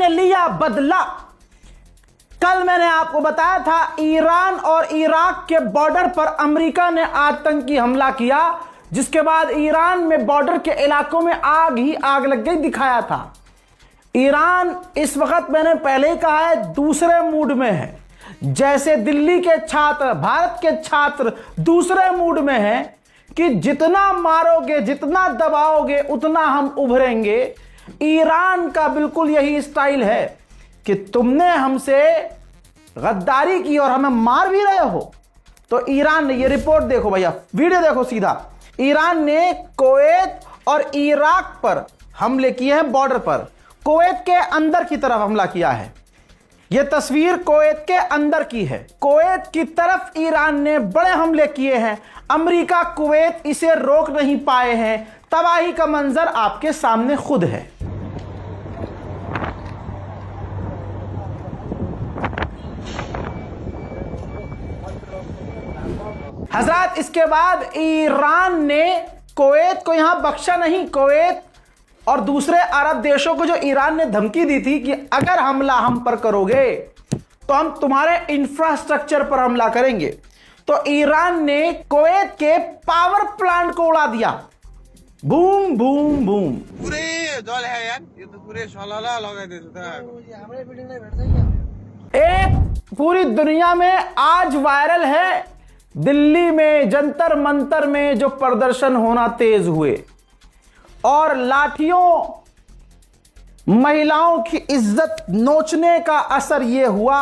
ने लिया बदला। कल मैंने आपको बताया था ईरान और इराक के बॉर्डर पर अमेरिका ने आतंकी हमला किया, जिसके बाद ईरान में बॉर्डर के इलाकों में आग ही आग लग गई, दिखाया था। ईरान इस वक्त, मैंने पहले ही कहा है, दूसरे मूड में है। जैसे दिल्ली के छात्र, भारत के छात्र दूसरे मूड में हैं कि जितना मारोगे, जितना दबाओगे, उतना हम उभरेंगे। ईरान का बिल्कुल यही स्टाइल है कि तुमने हमसे गद्दारी की और हमें मार भी रहे हो। तो ईरान ने, ये रिपोर्ट देखो भैया, वीडियो देखो सीधा। ईरान ने कुवैत और इराक पर हमले किए हैं, बॉर्डर पर। कुवैत के अंदर की तरफ हमला किया है। यह तस्वीर कुवैत के अंदर की है। कुवैत की तरफ ईरान ने बड़े हमले किए हैं। अमेरिका, कुवैत इसे रोक नहीं पाए हैं। तबाही का मंजर आपके सामने खुद है। हजरत, इसके बाद ईरान ने कुवैत को यहां बख्शा नहीं। कुवैत और दूसरे अरब देशों को जो ईरान ने धमकी दी थी कि अगर हमला हम पर करोगे तो हम तुम्हारे इंफ्रास्ट्रक्चर पर हमला करेंगे, तो ईरान ने कुवैत के पावर प्लांट को उड़ा दिया। Boom boom boom. एक पूरी दुनिया में आज वायरल है, दिल्ली में जंतर मंतर में जो प्रदर्शन होना तेज हुए और लाठियों, महिलाओं की इज्जत नोचने का असर यह हुआ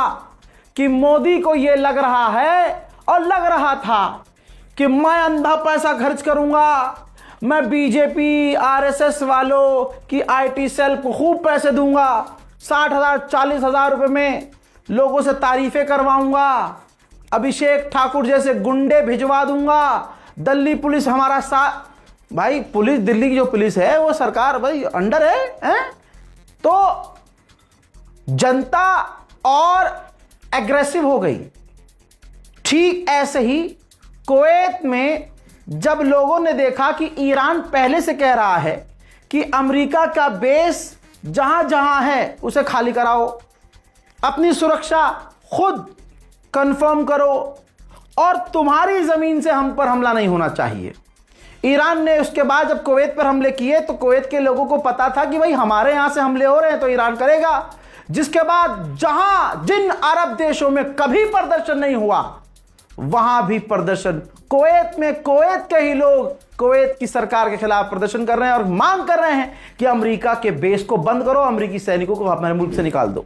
कि मोदी को यह लग रहा है और लग रहा था कि मैं अंधा पैसा खर्च करूंगा, मैं बीजेपी आरएसएस वालों की आईटी सेल को खूब पैसे दूंगा, 60,000 40,000 रुपए में लोगों से तारीफें करवाऊंगा, अभिषेक ठाकुर जैसे गुंडे भिजवा दूंगा, दिल्ली पुलिस हमारा साथ। भाई पुलिस, दिल्ली की जो पुलिस है वो सरकार भाई अंडर है? तो जनता और एग्रेसिव हो गई। ठीक ऐसे ही कुवैत में जब लोगों ने देखा कि ईरान पहले से कह रहा है कि अमेरिका का बेस जहां जहां है उसे खाली कराओ, अपनी सुरक्षा खुद कंफर्म करो और तुम्हारी जमीन से हम पर हमला नहीं होना चाहिए। ईरान ने उसके बाद जब कुवैत पर हमले किए तो कुवैत के लोगों को पता था कि भाई हमारे यहां से हमले हो रहे हैं तो ईरान करेगा। जिसके बाद जिन अरब देशों में कभी प्रदर्शन नहीं हुआ वहां भी प्रदर्शन कुवैत में, कुवैत के ही लोग कुवैत की सरकार के खिलाफ प्रदर्शन कर रहे हैं और मांग कर रहे हैं कि अमेरिका के बेस को बंद करो, अमेरिकी सैनिकों को हमारे मुल्क से निकाल दो।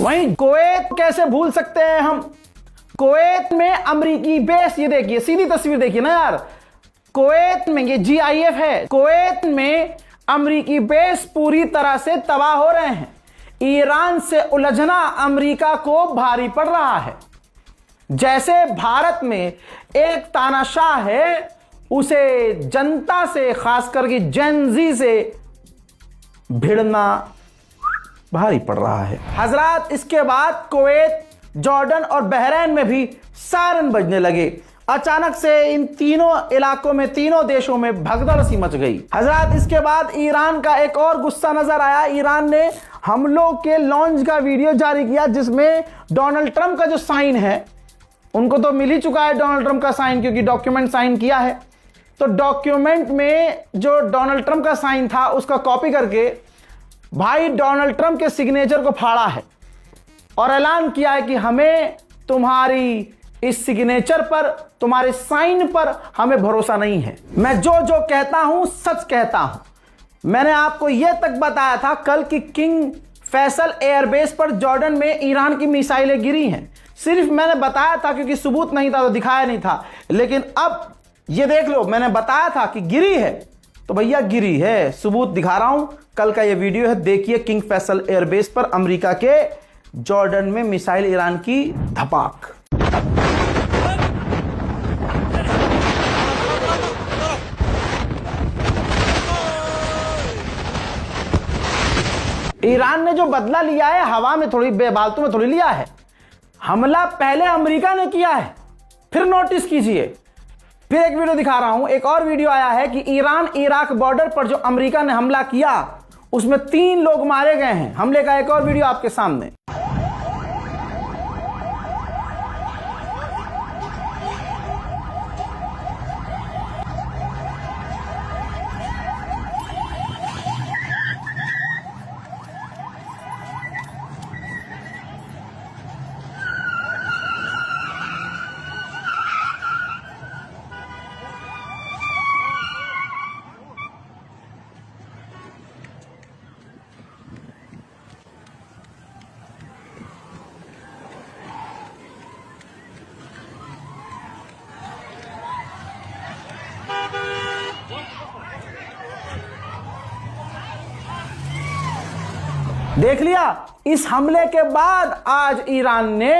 वहीं कुवैत कैसे भूल सकते हैं हम? कुवैत में अमेरिकी बेस, ये देखिए सीधी तस्वीर देखिए ना यार, कुवैत में ये GIF है। कुवैत में अमेरिकी बेस पूरी तरह से तबाह हो रहे हैं। ईरान से उलझना अमेरिका को भारी पड़ रहा है। जैसे भारत में एक तानाशाह है, उसे जनता से, खास करके जेनजी से भिड़ना भारी पड़ रहा है। हजरात, इसके बाद कुवैत, जॉर्डन और बहरीन में भी सायरन बजने लगे। अचानक से इन तीनों इलाकों में, तीनों देशों में भगदड़ सी मच गई। हजरात, इसके बाद ईरान का एक और गुस्सा नजर आया। ईरान ने हमलों के लॉन्च का वीडियो जारी किया जिसमें डोनाल्ड ट्रंप का जो साइन है, उनको तो मिल ही चुका है डोनाल्ड ट्रंप का साइन, क्योंकि डॉक्यूमेंट साइन किया है। तो डॉक्यूमेंट में जो डोनाल्ड ट्रंप का साइन था उसका कॉपी करके भाई डोनाल्ड ट्रंप के सिग्नेचर को फाड़ा है और ऐलान किया है कि हमें तुम्हारी इस सिग्नेचर पर, तुम्हारे साइन पर हमें भरोसा नहीं है। मैं जो जो कहता हूं सच कहता हूं। मैंने आपको यह तक बताया था कल कि किंग फैसल एयरबेस पर जॉर्डन में ईरान की मिसाइलें गिरी हैं। सिर्फ मैंने बताया था क्योंकि सबूत नहीं था तो दिखाया नहीं था, लेकिन अब ये देख लो, मैंने बताया था कि गिरी है तो भैया गिरी है, सबूत दिखा रहा हूं। कल का ये वीडियो है, देखिए किंग फैसल एयरबेस पर अमेरिका के जॉर्डन में मिसाइल ईरान की धपाक। ईरान ने जो बदला लिया है हवा में थोड़ी, बेबालतू में थोड़ी लिया है। हमला पहले अमेरिका ने किया है, फिर नोटिस कीजिए। फिर एक वीडियो दिखा रहा हूं, एक और वीडियो आया है कि ईरान इराक बॉर्डर पर जो अमेरिका ने हमला किया उसमें 3 लोग मारे गए हैं। हमले का एक और वीडियो आपके सामने। देख लिया, इस हमले के बाद आज ईरान ने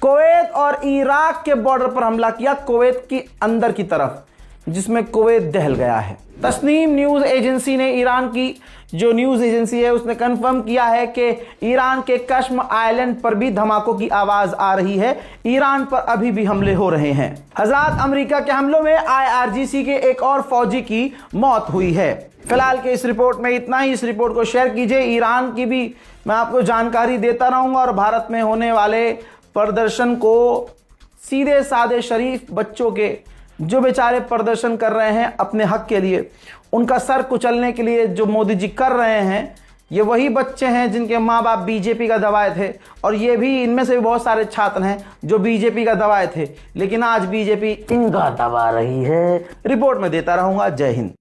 कुवैत और इराक के बॉर्डर पर हमला किया, कुवैत की अंदर की तरफ, जिसमें कुवैत दहल गया है। तस्नीम न्यूज एजेंसी ने, ईरान की जो न्यूज एजेंसी है, उसने कंफर्म किया है कि ईरान के कश्म आइलैंड पर भी धमाकों की आवाज आ रही है। ईरान पर अभी भी हमले हो रहे हैं। हजरात, अमेरिका के हमलों में IRGC के एक और फौजी की मौत हुई है। फिलहाल के इस रिपोर्ट में इतना ही। इस रिपोर्ट को शेयर कीजिए। ईरान की भी मैं आपको जानकारी देता रहूंगा और भारत में होने वाले प्रदर्शन को, सीधे साधे शरीफ बच्चों के जो बेचारे प्रदर्शन कर रहे हैं अपने हक के लिए, उनका सर कुचलने के लिए जो मोदी जी कर रहे हैं, ये वही बच्चे हैं जिनके माँ बाप बीजेपी का दबाए थे। और ये भी, इनमें से भी बहुत सारे छात्र हैं जो बीजेपी का दबाए थे, लेकिन आज बीजेपी इनका दबा रही है। रिपोर्ट में देता रहूंगा। जय हिंद।